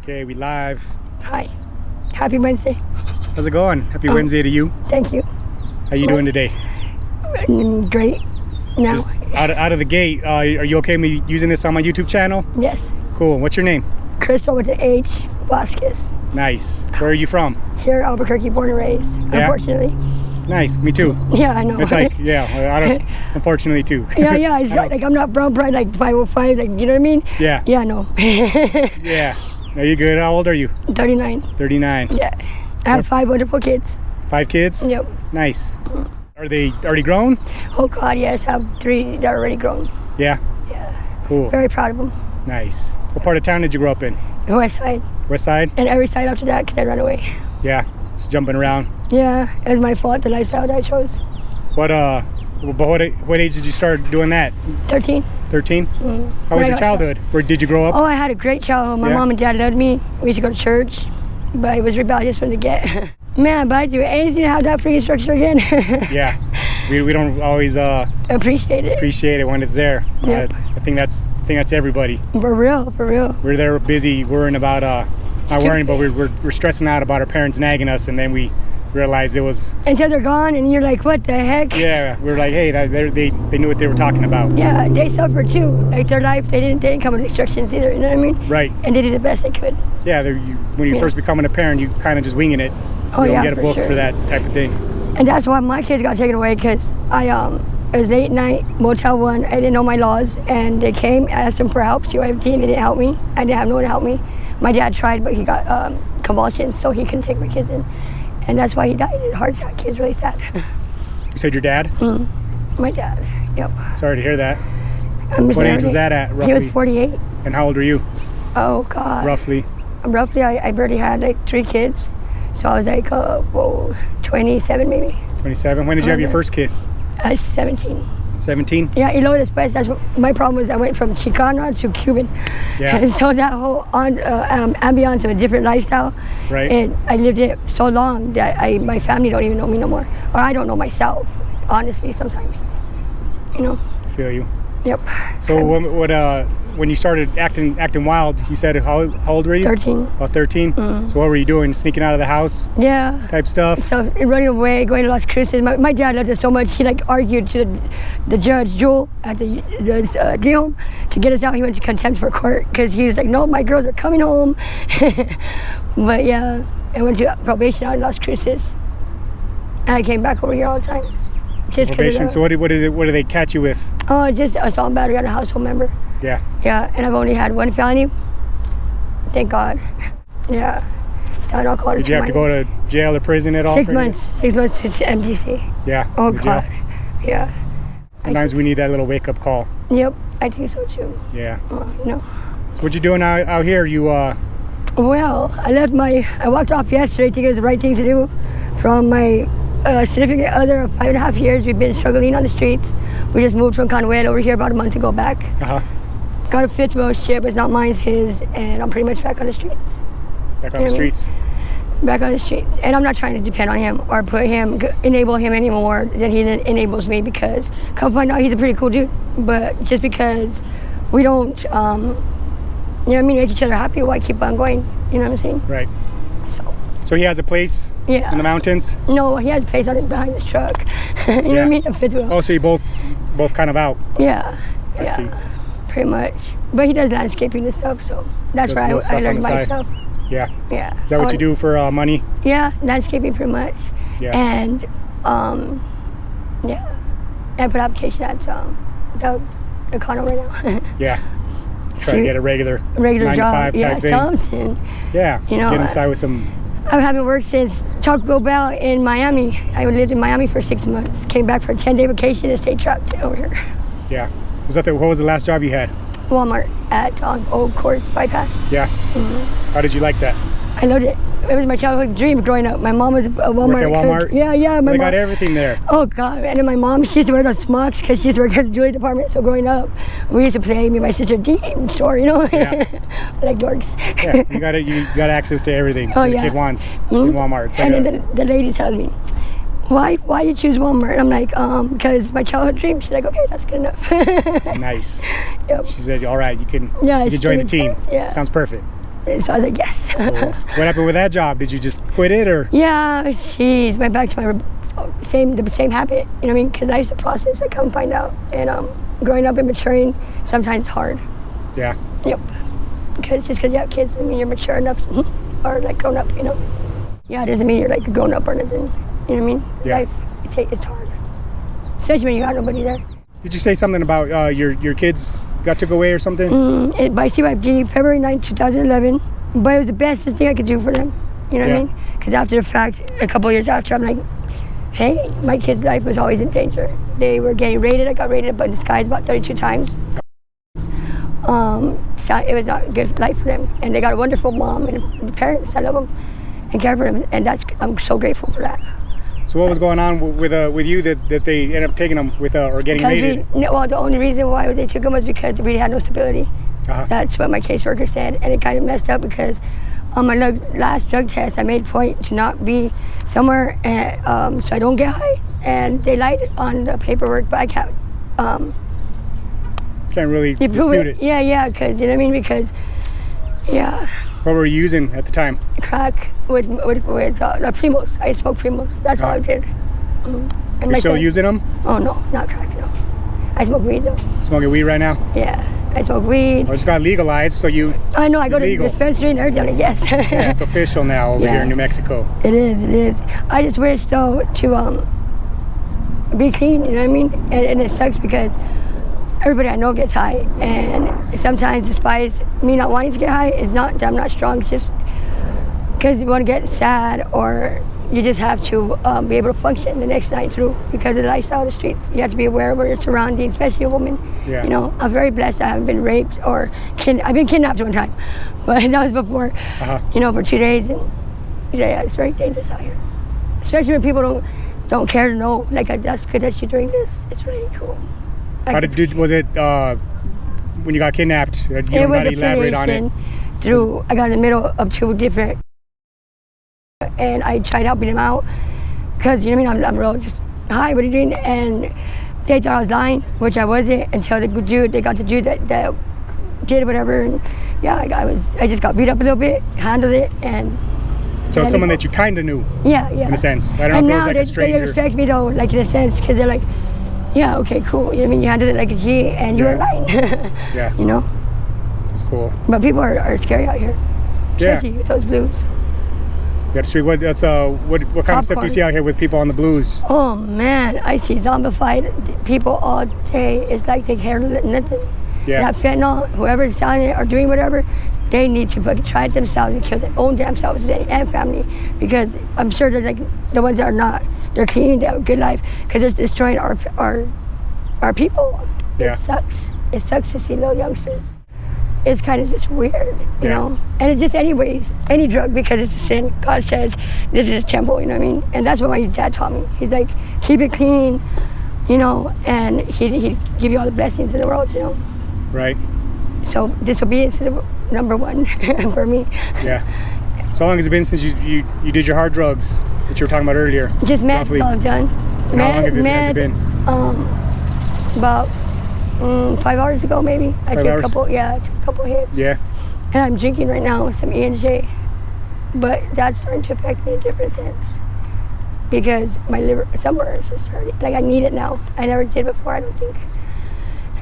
Okay, we live. Hi. Happy Wednesday. How's it going? Happy Wednesday to you. Thank you. How you doing today? Great. Now. Just out of the gate, are you okay with me using this on my YouTube channel? Yes. Cool. What's your name? Chrystal with an H. Vasquez. Nice. Where are you from? Here, Albuquerque, born and raised. Yeah? Unfortunately. Nice. Me too. Yeah, I know. It's like, yeah, I don't, unfortunately too. Yeah. It's like I'm not brown pride like 505, like, you know what I mean? Yeah. Yeah, I know. Yeah. Are you good? How old are you? 39. 39. Yeah. I have 5 wonderful kids. 5 kids? Yep. Nice. Are they already grown? Oh God, yes. I have 3 that are already grown. Yeah. Yeah. Cool. Very proud of them. Nice. What part of town did you grow up in? The West Side. West Side? And every side after that because I ran away. Yeah. Just jumping around. Yeah. It was my fault, the lifestyle that I chose. What age did you start doing that? 13. 13? How was your childhood? Where did you grow up? Oh, I had a great childhood. My mom and dad loved me. We used to go to church, but it was rebellious from the get. Man, but I'd do anything to have that freaking structure again. Yeah, we don't always appreciate it when it's there. Yep. I think that's everybody. For real. We're there busy worrying about not worrying, but we're stressing out about our parents nagging us, and then we realized it was until they're gone, and you're like, what the heck? Yeah, we're like, hey, they knew what they were talking about. Yeah, they suffered too. Like their life, they didn't come with instructions either. You know what I mean? Right. And they did the best they could. Yeah, when you first becoming a parent, you kind of just winging it. Oh, you don't yeah, get a book for that type of thing. And that's why my kids got taken away, because it was late night, Motel 1. I didn't know my laws, and they came. I asked them for help, Ep.18. They didn't help me. I didn't have no one to help me. My dad tried, but he got convulsions, so he couldn't take my kids in. And that's why he died. His heart attack. He was really sad. You said your dad? My dad. Yep. Sorry to hear that. What age was that at, roughly? He was 48. And how old were you? Oh God. Roughly. I barely had like 3 kids, so I was like 27 maybe. 27. When did you have your first kid? I was 17. 17? Yeah, y luego después, that's what my problem was. I went from Chicana to Cuban. Yeah. And so that whole ambiance of a different lifestyle. Right. And I lived it so long that my family don't even know me no more. Or I don't know myself, honestly, sometimes. You know? I feel you. Yep. So when you started acting wild, you said how old were you? 13. About 13? So what were you doing? Sneaking out of the house? Yeah. Type stuff? So running away, going to Las Cruces. My dad loved it so much, he like argued to the judge, Joel, at the deal to get us out. He went to contempt for court because he was like, no, my girls are coming home. But yeah, I went to probation out in Las Cruces. And I came back over here all the time. Just probation. So what do they catch you with? Oh, just assault and battery on a household member. Yeah. Yeah, and I've only had 1 felony. Thank God. Yeah. Did you have to go to jail or prison at all? 6 months. 6 months to MDC. Yeah. Oh God. Yeah. Sometimes we need that little wake-up call. Yep, I think so too. Yeah. No. So what you doing out here? You Well, I walked off yesterday thinking it was the right thing to do. From my significant other of 5.5 years, we've been struggling on the streets. We just moved from Conway over here about a month ago back. Got a Fitzwell ship, it's not mine, it's his, and I'm pretty much back on the streets. Back on the streets? Back on the streets. And I'm not trying to depend on him or enable him any more than he enables me, because come find out he's a pretty cool dude. But just because we don't, you know what I mean, make each other happy, why keep on going? You know what I'm saying? Right. So he has a place in the mountains? No, he has a place behind his truck. You know what I mean? A Fitzwell. Oh, so you both kind of out? Yeah. I see. Pretty much. But he does landscaping and stuff, so that's where I learned my stuff. Yeah. Yeah. Is that what you do for money? Yeah, landscaping pretty much. Yeah. And yeah, I put application at the condo right now. Yeah. Try to get a regular 9 job, to 5 type thing. Something. Yeah. You know, get inside with some. I haven't worked since Taco Bell in Miami. I lived in Miami for 6 months. Came back for a 10-day vacation and stayed trapped over here. Yeah. What was the last job you had? Walmart at Old Courts Bypass. Yeah. How did you like that? I loved it. It was my childhood dream growing up. My mom was a Walmart. Work at Walmart? Cook. Yeah. They got everything there. Oh God! And then my mom, she used to wear those smocks because she used to work at the jewelry department. So growing up, we used to play me and my sister Dean store, you know, like dorks. Yeah, you got access to everything the kid wants in Walmart. It's and then the lady tells me, why you choose Walmart? I'm like, because my childhood dream. She's like, okay, that's good enough. Nice. Yep. She said, all right, you can join the team. Yeah. Sounds perfect. And so I was like, yes. Cool. What happened with that job? Did you just quit it, or? Yeah, she's went back to my the same habit, you know what I mean? Because I used to process, I come find out. And growing up and maturing, sometimes it's hard. Yeah. Yep. Because just because you have kids doesn't mean you're mature enough or like grown up, you know? Yeah, it doesn't mean you're like grown up or nothing, you know what I mean? Yeah. Life, it's hard. Especially when you got nobody there. Did you say something about your kids got took away or something? By CYFG, February 9, 2011. But it was the bestest thing I could do for them. You know what I mean? Because after the fact, a couple years after, I'm like, hey, my kid's life was always in danger. They were getting raided. I got raided in the skies about 32 times. So it was not a good life for them. And they got a wonderful mom and parents. I love them and care for them. And I'm so grateful for that. So what was going on with you that they ended up taking them with or getting raided? Well, the only reason why they took them was because we had no stability. That's what my caseworker said, and it kind of messed up because on my last drug test, I made a point to not be somewhere so I don't get high. And they lied on the paperwork, but I can't. Can't really dispute it. Yeah, because you know what I mean. Because What were you using at the time? Crack with Primos. I smoked Primos. That's all I did. You're still using them? Oh no, not crack. No, I smoke weed though. Smoking weed right now? Yeah. I smoke weed. Well, it's got legalized, so you. I know. I go to the dispensary and everything. Like, yes. Yeah, it's official now over here in New Mexico. It is. I just wish though to be clean. You know what I mean? And it sucks because everybody I know gets high, and sometimes despite me not wanting to get high, it's not that I'm not strong. It's just because you want to get sad, or you just have to be able to function the next night through because of the lifestyle of the streets. You have to be aware of your surroundings, especially a woman. Yeah. You know, I'm very blessed. I haven't been raped or I've been kidnapped one time, but that was before. You know, for 2 days, and yeah, it's very dangerous out here, especially when people don't care to know. Like, that's good that you're doing this. It's really cool. Was it when you got kidnapped? You don't got to elaborate on it. I got in the middle of two different. And I tried helping him out because, you know what I mean, I'm real just, hi, what are you doing? And they thought I was lying, which I wasn't, until they got the Jew that did whatever. And yeah, I just got beat up a little bit, handled it, and. So it's someone that you kind of knew. Yeah. In a sense. I don't know if it was like a stranger. They respect me though, like in a sense, because they're like, yeah, okay, cool. You know what I mean? You handled it like a G, and you were lying. Yeah. You know? It's cool. But people are scary out here, especially with those blues. What kind of stuff do you see out here with people on the blues? Oh man, I see zombified people all day. It's like they care nothing. Yeah. That fentanyl, whoever's selling it or doing whatever, they need to fucking try it themselves and kill their own damn selves and family, because I'm sure they're like the ones that are not. They're clean, they have a good life, because they're destroying our people. Yeah. It sucks. It sucks to see little youngsters. It's kind of just weird, you know? And it's just any drug, because it's a sin. God says, this is a temple, you know what I mean? And that's what my dad taught me. He's like, keep it clean, you know, and he'd give you all the blessings in the world, you know? Right. So disobedience is number one for me. Yeah. So how long has it been since you did your hard drugs that you were talking about earlier? Just meds, that's all I've done. How long has it been? About 5 hours ago, maybe. I took a couple hits. Yeah. And I'm drinking right now with some E&J, but that's starting to affect me in a different sense, because my liver somewhere is starting. Like, I need it now. I never did before, I don't think.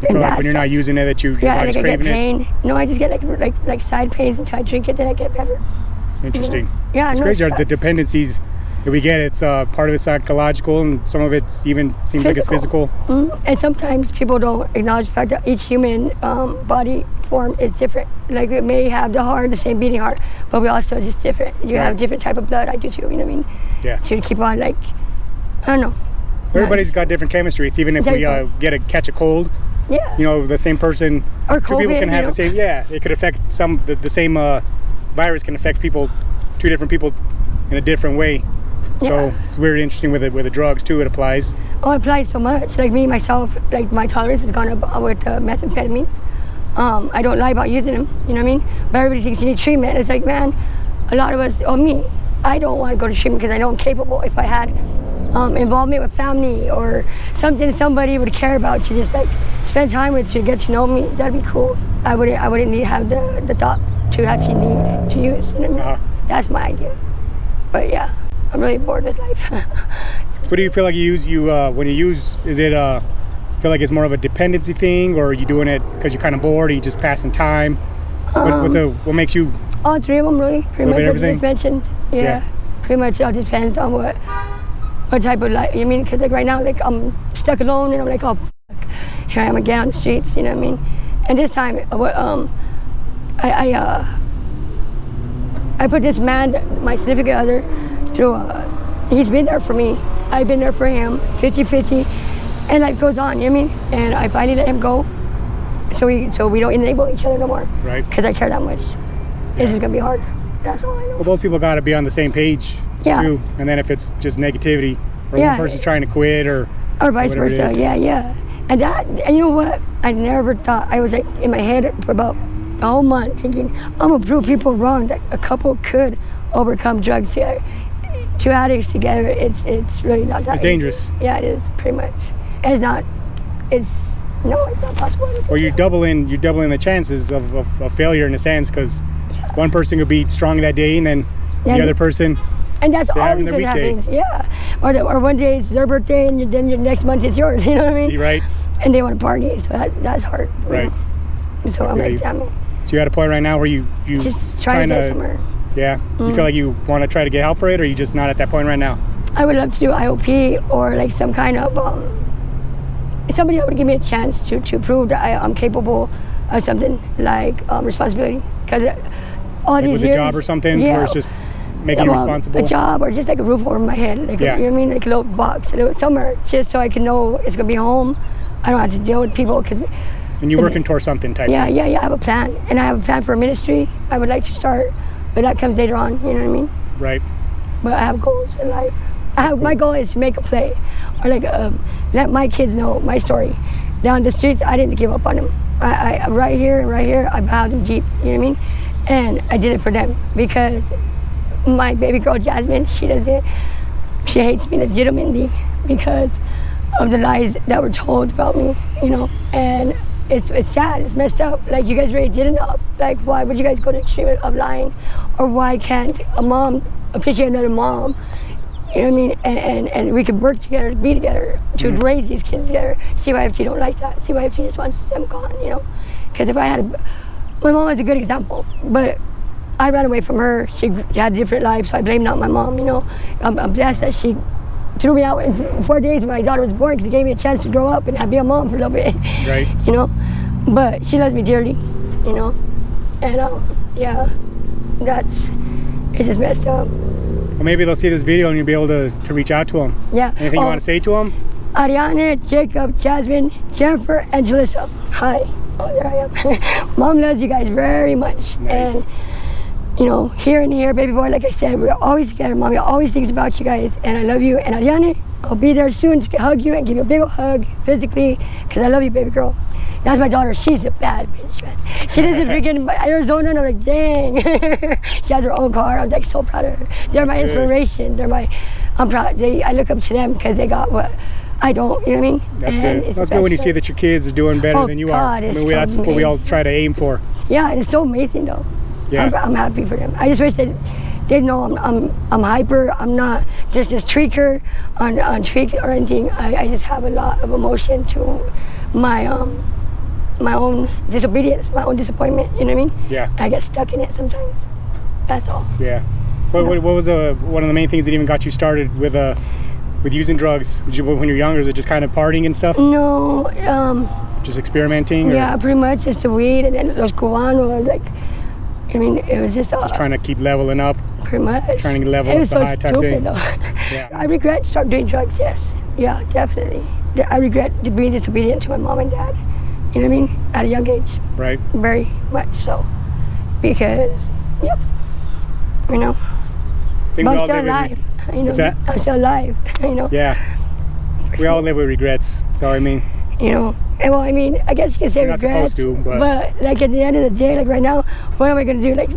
You feel like when you're not using it that your body's like craving I get pain. it? No, I just get like side pains until I drink it, then I get better. Interesting. Yeah, it's crazy. The dependencies that we get, it's part of it's psychological, and some of it even seems like it's physical. And sometimes people don't acknowledge the fact that each human body form is different. Like, we may have the same beating heart, but we also just different. You have a different type of blood. I do too, you know what I mean? Yeah. To keep on, like, I don't know. Everybody's got different chemistry. It's even if we catch a cold. Yeah. You know, the same person, or two people can have the same. Yeah, it could affect the same virus can affect two different people in a different way. So it's very interesting with the drugs too. It applies. Oh, it applies so much. Like me myself, like my tolerance has gone up with methamphetamines. I don't lie about using them. You know what I mean? But everybody thinks you need treatment. It's like, man, a lot of us, me, I don't want to go to treatment because I know I'm capable. If I had involvement with family or something somebody would care about to just like spend time with, to get to know me, that'd be cool. I wouldn't need to have the thought to actually need to use. You know what I mean? That's my idea. But yeah, I'm really bored with life. What do you feel like you use? When you use, is it feel like it's more of a dependency thing, or are you doing it because you're kind of bored, or you just passing time? What makes you? All three of them, really. Pretty much, as you just mentioned. Yeah. Pretty much, it all depends on what type of life. You know what I mean? Because like right now, like I'm stuck alone, and I'm like, oh, fuck. Here I am again on the streets. You know what I mean? And this time, I put this man, my significant other, through. He's been there for me. I've been there for him, 50-50, and life goes on. You know what I mean? And I finally let him go, so we don't enable each other no more. Right. Because I care that much. This is gonna be hard. That's all I know. Well, both people got to be on the same page too. And then if it's just negativity, or one person's trying to quit, or vice versa. Yeah. And you know what? I never thought. I was like in my head for about a whole month thinking, I'm gonna prove people wrong that a couple could overcome drugs together. Two addicts together, it's really not that. It's dangerous. Yeah, it is pretty much. And it's not possible. Or you're doubling the chances of failure in a sense, because one person could be strong that day, and then the other person. And that's always what happens. Yeah. Or one day it's their birthday, and then your next month it's yours. You know what I mean? You're right. And they want to party, so that's hard. Right. So I'm like, damn it. So you're at a point right now where you just trying to get somewhere. Yeah. You feel like you want to try to get help for it, or are you just not at that point right now? I would love to do IOP, or like some kind of somebody that would give me a chance to prove that I'm capable of something like responsibility. Because all like these with years, a job or something, where it's just making you responsible. A job, or just like a roof over my head, like you know what I mean, like a little box, somewhere, just so I can know it's gonna be home. I don't have to deal with people. And you're working towards something type. Yeah. I have a plan, and I have a plan for a ministry I would like to start, but that comes later on. You know what I mean? Right. But I have goals in life. My goal is to make a play, or like let my kids know my story. Down the streets, I didn't give up on them. I right here, I bowed them deep. You know what I mean? And I did it for them, because my baby girl Jasmine, she hates me legitimately because of the lies that were told about me. You know, and it's sad. It's messed up. Like, you guys really did enough. Like, why would you guys go to the extreme of lying, or why can't a mom appreciate another mom? You know what I mean? And we could work together, be together, to raise these kids together. CYFT don't like that. CYFT just wants them gone, you know? Because if I had my mom was a good example, but I ran away from her. She had a different life, so I blame not my mom, you know? I'm blessed that she threw me out in 4 days when my daughter was born, because it gave me a chance to grow up and be a mom for a little bit. Right. You know? But she loves me dearly, you know? And it's just messed up. Well, maybe they'll see this video and you'll be able to reach out to them. Yeah. Anything you want to say to them? Ariana, Jacob, Jasmine, Jennifer, and Jalissa. Hi. Oh, there I am. Mom loves you guys very much. Nice. And, you know, here and here, baby boy, like I said, we're always together. Mommy always thinks about you guys, and I love you. And Ariana, I'll be there soon to hug you and give you a big old hug physically, because I love you, baby girl. That's my daughter. She's a bad bitch, man. She lives in freaking Arizona, and I'm like, dang. She has her own car. I'm like so proud of her. They're my inspiration. I'm proud. I look up to them because they got what I don't. You know what I mean? That's good. That's good when you see that your kids are doing better than you are. I mean, that's what we all try to aim for. Yeah, it's so amazing though. Yeah. I'm happy for them. I just wish that they know I'm hyper. I'm not just this tweaker on tweak or anything. I just have a lot of emotion to my own disobedience, my own disappointment. You know what I mean? Yeah. I get stuck in it sometimes. That's all. Yeah. What was one of the main things that even got you started with using drugs? When you were younger, was it just kind of partying and stuff? No. Just experimenting? Yeah, pretty much just the weed and then those Cubanos. Like, I mean, it was just trying to keep leveling up. Pretty much. Trying to level up the high type thing. Though. Yeah. I regret starting doing drugs. Yes. Yeah, definitely. I regret being disobedient to my mom and dad. You know what I mean? At a young age. Right. Very much so. Because, yep. You know. But I'm still alive. You know. What's that? I'm still alive. You know. Yeah. We all live with regrets. So I mean. You know. And well, I mean, I guess you can say you're regrets. Not supposed to, but like at the end of the day, like right now, what am I gonna do? Like,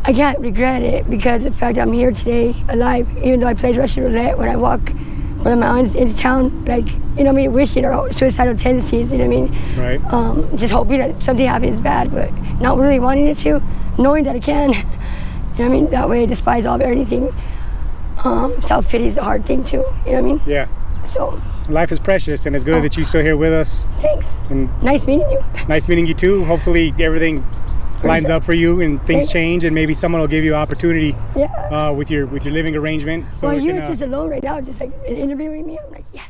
I can't regret it because of the fact I'm here today, alive. Even though I played Russian roulette when I walk from the mountains into town, like, you know what I mean, wishing or suicidal tendencies, you know what I mean? Right. Just hoping that something happens bad, but not really wanting it to. knowing that I can. You know what I mean? That way I despise all of anything. Self-pity is a hard thing too. You know what I mean? Yeah. So. Life is precious, and it's good that you're still here with us. Thanks. And nice meeting you. Nice meeting you too. Hopefully everything lines up for you and things change, and maybe someone will give you an opportunity with your living arrangement. So well, you're just alone right now, just like interviewing me. I'm like, yes.